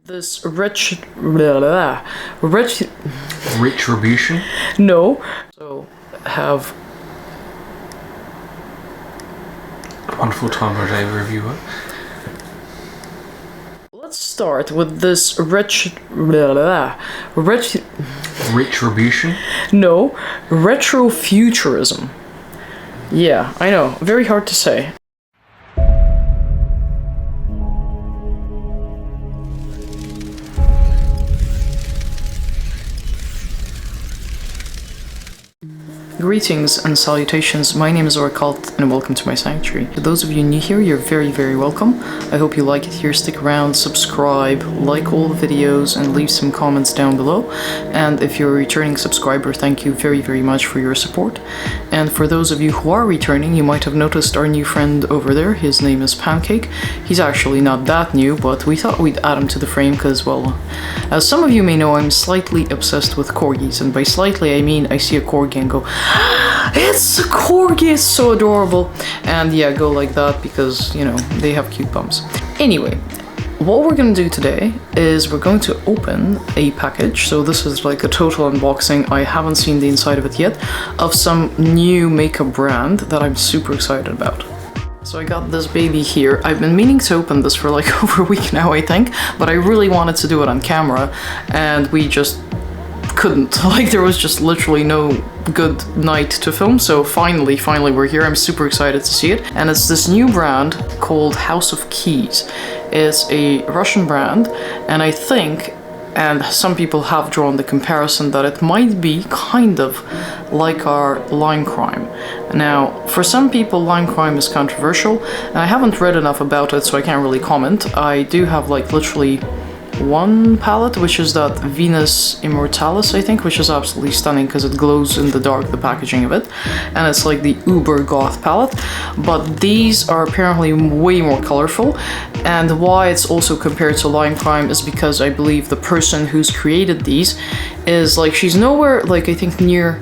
This retribution? No. So have a wonderful time or day, reviewer. Let's start with this retribution? No, retrofuturism. Yeah, I know, very hard to say. Greetings and salutations, my name is Occult and welcome to my sanctuary. For those of you new here, you're very welcome. I hope you like it here, stick around, subscribe, like all the videos and leave some comments down below. And if you're a returning subscriber, thank you very much for your support. And for those of you who are returning, you might have noticed our new friend over there. His name is Pancake. He's actually not that new, but we thought we'd add him to the frame because, well, as some of you may know, I'm slightly obsessed with corgis, and by slightly I mean I see a corgi and go, it's a corgi, it's so adorable. And yeah, go like that because, you know, they have cute bums. Anyway, what we're gonna do today is we're going to open a package. So this is like a total unboxing. I haven't seen the inside of it yet, of some new makeup brand that I'm super excited about. So I got this baby here. I've been meaning to open this for like over a week now, I think, but I really wanted to do it on camera and we just couldn't. Like, there was just literally no good night to film, so finally we're here. I'm super excited to see it, and it's this new brand called House of Keys. It's a Russian brand, and I think, and some people have drawn the comparison, that it might be kind of like our Line Crime. Now, for some people, Line Crime is controversial, and I haven't read enough about it, so I can't really comment. I do have like literally one palette, which is that Venus Immortalis, I think, which is absolutely stunning because it glows in the dark, the packaging of it, and it's like the uber goth palette. But these are apparently way more colorful, and why it's also compared to Line Crime is because I believe the person who's created these is like, she's nowhere like I think near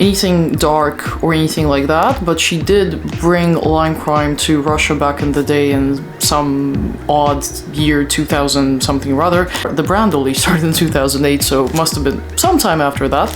anything dark or anything like that, but she did bring Line Crime to Russia back in the day in some odd year, 2000 something or other. The brand only started in 2008, so it must have been sometime after that,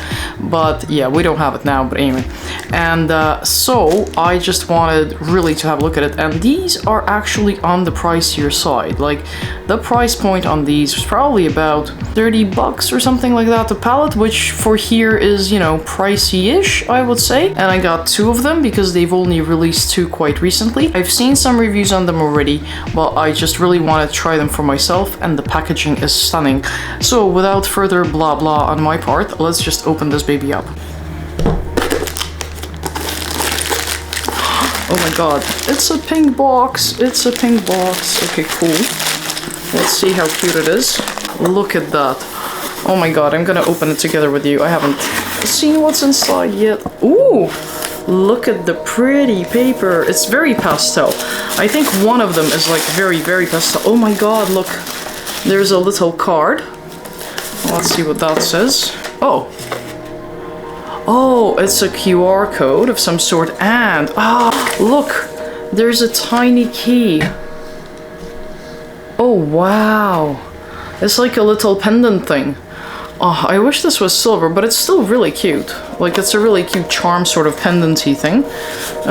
but yeah, we don't have it now, but anyway. And so I just wanted really to have a look at it, and these are actually on the pricier side. Like, the price point on these was probably about 30 bucks or something like that, the palette, which for here is, you know, pricey-ish, I would say. And I got two of them because they've only released two quite recently. I've seen some reviews on them already, but I just really want to try them for myself, and the packaging is stunning. So without further blah blah on my part, let's just open this baby up. Oh my god, it's a pink box, it's a pink box. Okay, cool. Let's see how cute it is. Look at that. Oh my god, I'm gonna open it together with you. I haven't seen what's inside yet. Ooh, look at the pretty paper. It's very pastel. I think one of them is like very pastel. Oh my god, look. There's a little card. Let's see what that says. Oh, it's a QR code of some sort, and look, there's a tiny key. Oh wow, it's like a little pendant thing. Oh, I wish this was silver, but it's still really cute. Like, it's a really cute charm sort of pendant-y thing.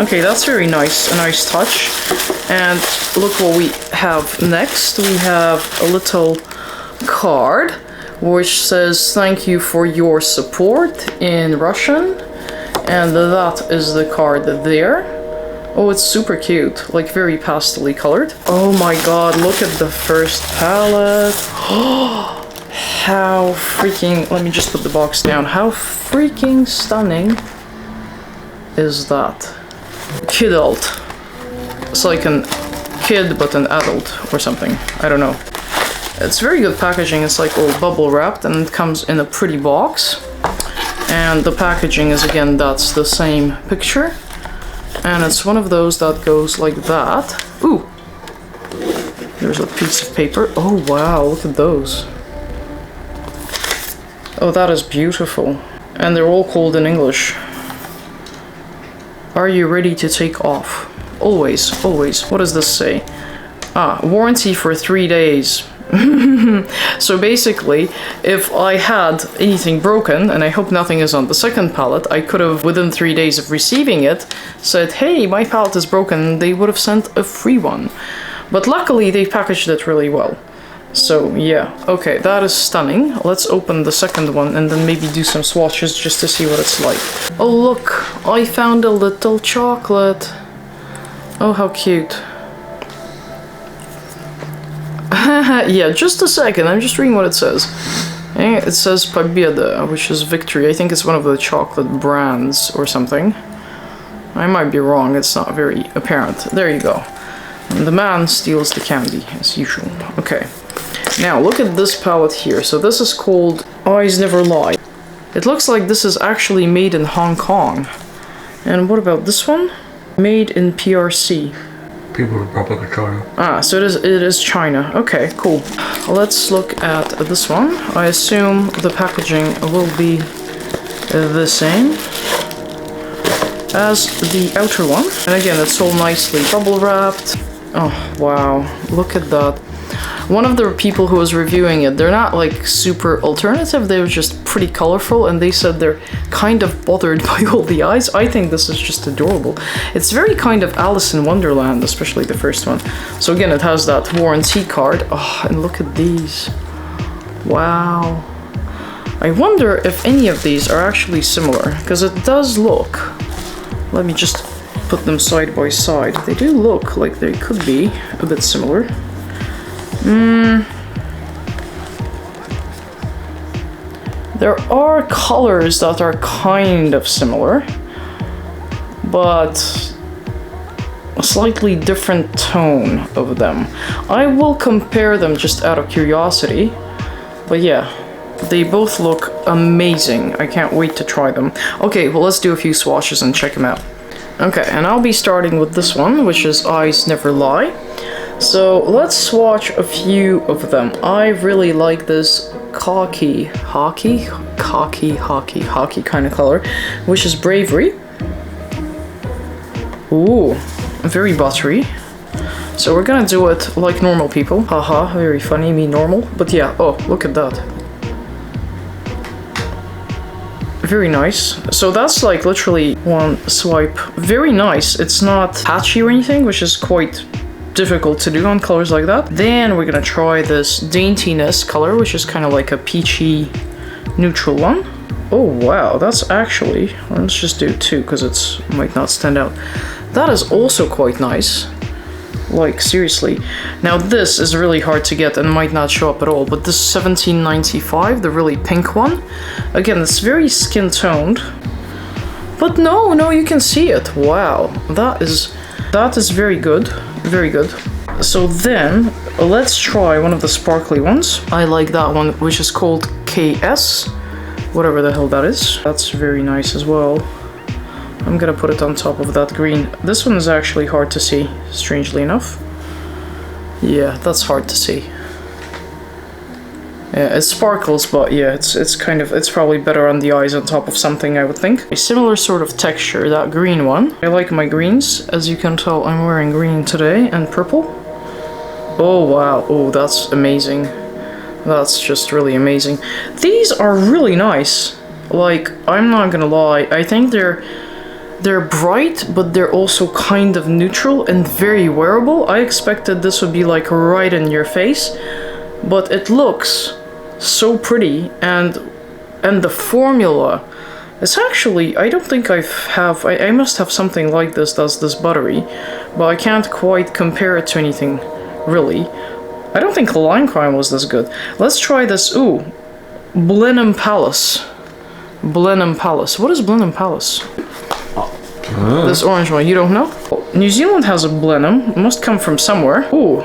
Okay, that's very nice, a nice touch. And look what we have next. We have a little card which says thank you for your support in Russian, and that is the card there. Oh, it's super cute, like very pastel-y colored. Oh my god, look at the first palette. How freaking, let me just put the box down. How freaking stunning is that? Kid alt. It's like a kid but an adult or something. I don't know. It's very good packaging. It's like all bubble wrapped and it comes in a pretty box. And the packaging is, again, that's the same picture. And it's one of those that goes like that. Ooh! There's a piece of paper. Oh wow, look at those. Oh, that is beautiful. And they're all called in English. Are you ready to take off? Always, always. What does this say? Warranty for 3 days. So basically, if I had anything broken, and I hope nothing is on the second palette, I could have, within 3 days of receiving it, said, hey, my palette is broken, they would have sent a free one. But luckily, they packaged it really well. So yeah, okay, that is stunning. Let's open the second one and then maybe do some swatches just to see what it's like. Oh look, I found a little chocolate. Oh, how cute. Yeah, just a second, I'm just reading what it says. It says Победа, which is victory. I think it's one of the chocolate brands or something. I might be wrong, it's not very apparent. There you go. And the man steals the candy, as usual. Okay. Now, look at this palette here. So this is called Eyes Never Lie. It looks like this is actually made in Hong Kong. And what about this one? Made in PRC. People Republic of China. Ah, so it is China. Okay, cool. Let's look at this one. I assume the packaging will be the same as the outer one. And again, it's all nicely bubble wrapped. Oh, wow. Look at that. One of the people who was reviewing it, they're not like super alternative, they were just pretty colorful, and they said they're kind of bothered by all the eyes. I think this is just adorable. It's very kind of Alice in Wonderland, especially the first one. So again, it has that warranty card. Oh, and look at these. Wow. I wonder if any of these are actually similar, because it does look... Let me just put them side by side. They do look like they could be a bit similar. There are colors that are kind of similar, but a slightly different tone of them. I will compare them just out of curiosity, but yeah, they both look amazing. I can't wait to try them. Okay, well, let's do a few swatches and check them out. Okay, and I'll be starting with this one, which is Eyes Never Lie. So let's swatch a few of them. I really like this hockey kind of color, which is Bravery. Ooh, very buttery. So we're gonna do it like normal people. Haha, very funny, me normal. But yeah, oh, look at that. Very nice. So that's like literally one swipe. Very nice. It's not patchy or anything, which is quite difficult to do on colors like that. Then we're gonna try this Daintiness color, which is kind of like a peachy neutral one. Oh wow, that's actually, let's just do two because it might not stand out. That is also quite nice. Like seriously. Now this is really hard to get and might not show up at all, but this 1795, the really pink one, again, it's very skin toned, but no, you can see it. Wow, that is very good. Very good. So then, let's try one of the sparkly ones. I like that one, which is called KS. Whatever the hell that is. That's very nice as well. I'm gonna put it on top of that green. This one is actually hard to see, strangely enough. Yeah, that's hard to see. Yeah, it sparkles, but yeah, it's probably better on the eyes on top of something, I would think. A similar sort of texture, that green one. I like my greens. As you can tell, I'm wearing green today and purple. Oh wow, oh that's amazing. That's just really amazing. These are really nice. Like, I'm not gonna lie, I think they're bright, but they're also kind of neutral and very wearable. I expected this would be like right in your face, but it looks so pretty, and the formula is actually, I don't think I must have something like this that's this buttery, but I can't quite compare it to anything, really. I don't think Lime Crime was this good. Let's try this, ooh, Blenheim Palace. Blenheim Palace. What is Blenheim Palace? This orange one, you don't know? New Zealand has a Blenheim, it must come from somewhere. Ooh.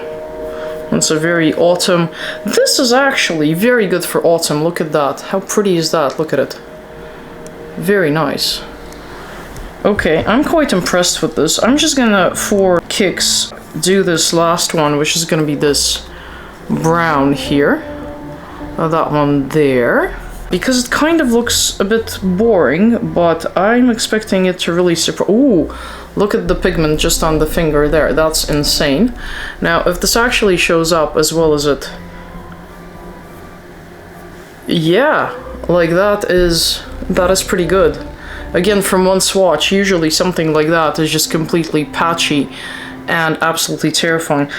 It's a very autumn. This is actually very good for autumn. Look at that. How pretty is that? Look at it. Very nice. Okay, I'm quite impressed with this. I'm just gonna, for kicks, do this last one, which is gonna be this brown here. That one there. Because it kind of looks a bit boring, but I'm expecting it to really surprise. Ooh, look at the pigment just on the finger there. That's insane. Now, if this actually shows up as well as it Yeah, like that is pretty good. Again, from one swatch, usually something like that is just completely patchy and absolutely terrifying.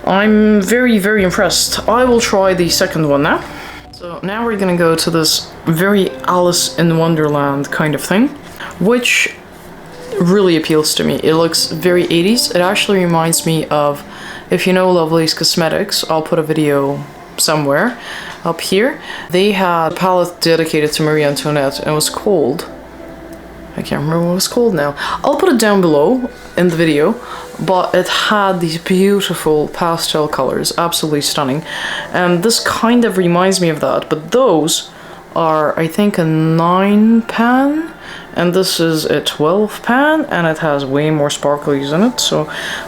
I'm very, very impressed. I will try the second one now. So now we're gonna go to this very Alice in Wonderland kind of thing, which really appeals to me. It looks very 80s. It actually reminds me of, if you know Lovely's Cosmetics, I'll put a video somewhere up here. They had a palette dedicated to Marie Antoinette, and it was called, I can't remember what it was called now. I'll put it down below in the video, but it had these beautiful pastel colors, absolutely stunning. And this kind of reminds me of that, but those are, I think, a 9 pan, and this is a 12 pan, and it has way more sparklies in it, so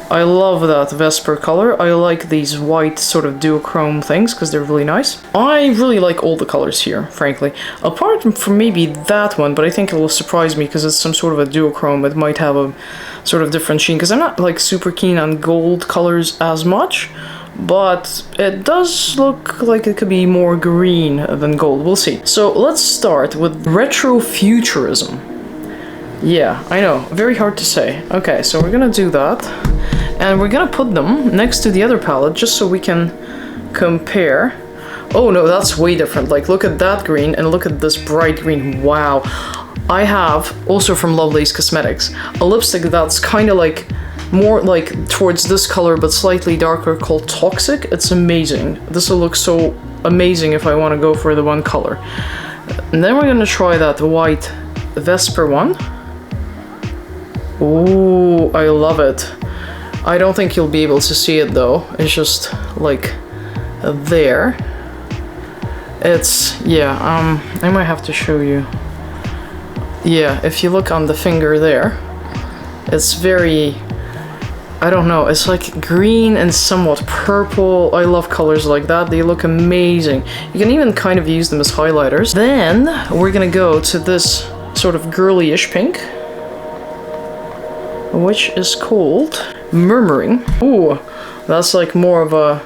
I love that Vesper color. I like these white sort of duochrome things because they're really nice. I really like all the colors here, frankly, apart from maybe that one, but I think it will surprise me because it's some sort of a duochrome. It might have a sort of different sheen, because I'm not like super keen on gold colors as much, but it does look like it could be more green than gold. We'll see. So let's start with retrofuturism. Yeah, I know, very hard to say. Okay, so we're gonna do that, and we're gonna put them next to the other palette just so we can compare. Oh no, that's way different. Like, look at that green and look at this bright green. Wow. I have, also from Lovely's Cosmetics, a lipstick that's kind of like more like towards this color but slightly darker, called Toxic. It's amazing. This will look so amazing if I want to go for the one color. And then we're gonna try that white Vesper one. Ooh, I love it. I don't think you'll be able to see it though. It's just like there. It's, yeah, I might have to show you. Yeah, if you look on the finger there, it's very, I don't know, it's like green and somewhat purple. I love colors like that. They look amazing. You can even kind of use them as highlighters. Then we're gonna go to this sort of girly-ish pink, which is called Murmuring. Ooh, that's like more of a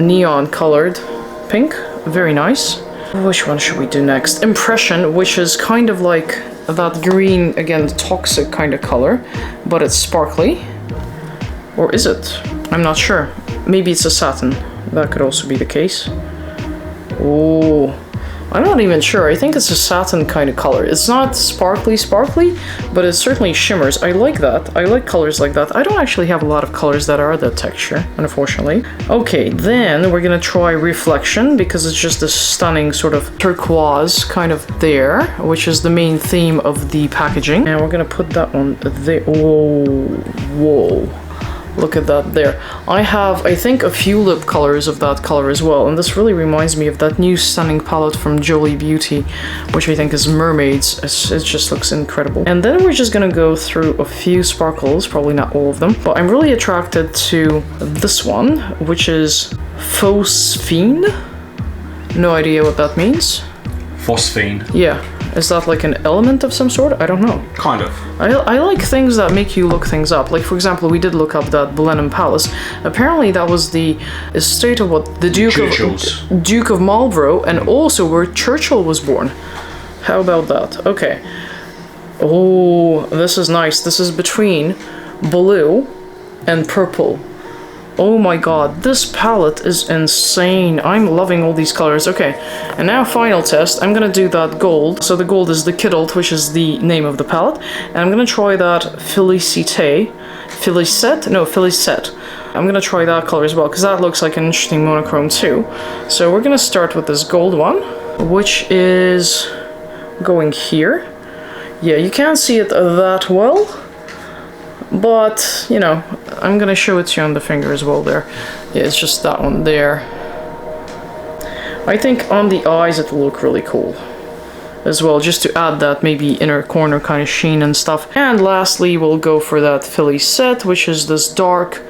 neon colored pink. Very nice. Which one should we do next? Impression, which is kind of like that green, again, Toxic kind of color, but it's sparkly. Or is it? I'm not sure. Maybe it's a satin. That could also be the case. Ooh, I'm not even sure. I think it's a satin kind of color. It's not sparkly, but it certainly shimmers. I like that. I like colors like that. I don't actually have a lot of colors that are that texture, unfortunately. Okay, then we're gonna try Reflection, because it's just a stunning sort of turquoise kind of there, which is the main theme of the packaging. And we're gonna put that one there. Whoa, whoa. Look at that there. I have, I think, a few lip colors of that color as well, and this really reminds me of that new stunning palette from Jolie Beauty, which I think is Mermaids. It just looks incredible. And then we're just gonna go through a few sparkles, probably not all of them, but I'm really attracted to this one, which is Phosphine. No idea what that means. Phosphine. Yeah. Is that like an element of some sort? I don't know. Kind of. I like things that make you look things up. Like, for example, we did look up that Blenheim Palace. Apparently that was the estate of what? The Duke of Marlborough, and also where Churchill was born. How about that? Okay. Oh, this is nice. This is between blue and purple. Oh my god, this palette is insane. I'm loving all these colors. Okay, and now final test. I'm gonna do that gold. So the gold is the Kidult, which is the name of the palette. And I'm gonna try that Felicette. I'm gonna try that color as well, because that looks like an interesting monochrome too. So we're gonna start with this gold one, which is going here. Yeah, you can't see it that well, but, you know, I'm gonna show it to you on the finger as well there. Yeah, it's just that one there. I think on the eyes it will look really cool as well, just to add that maybe inner corner kind of sheen and stuff. And lastly, we'll go for that Felicette, which is this dark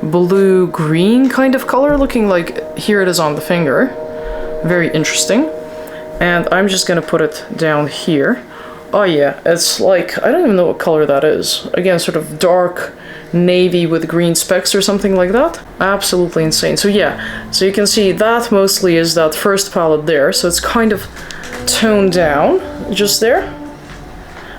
blue-green kind of color, looking like, here it is on the finger. Very interesting. And I'm just gonna put it down here. Oh yeah, it's like, I don't even know what color that is. Again, sort of dark navy with green specks or something like that. Absolutely insane. So yeah, so you can see that mostly is that first palette there, so it's kind of toned down just there.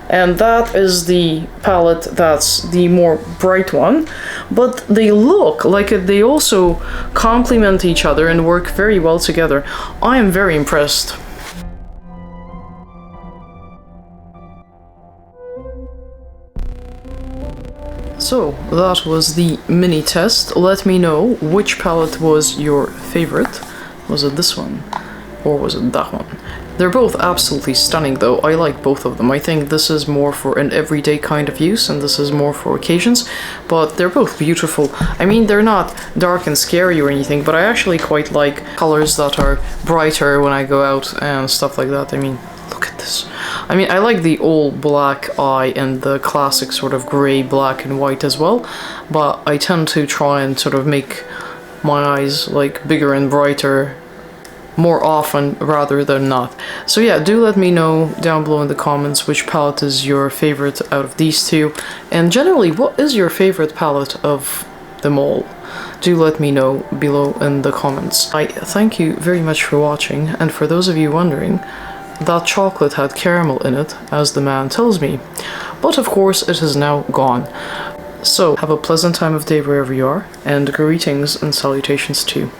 And that is the palette that's the more bright one, but they look like they also complement each other and work very well together. I am very impressed. So that was the mini test. Let me know which palette was your favorite. Was it this one or was it that one? They're both absolutely stunning though. I like both of them. I think this is more for an everyday kind of use and this is more for occasions, but they're both beautiful. I mean, they're not dark and scary or anything, but I actually quite like colors that are brighter when I go out and stuff like that. I mean, look at this. I mean, I like the all black eye and the classic sort of gray, black and white as well, but I tend to try and sort of make my eyes like bigger and brighter more often rather than not. So yeah, do let me know down below in the comments which palette is your favorite out of these two, and generally what is your favorite palette of them all. Do let me know below in the comments. I thank you very much for watching, and for those of you wondering, that chocolate had caramel in it, as the man tells me, but of course it is now gone. So have a pleasant time of day wherever you are, and greetings and salutations too.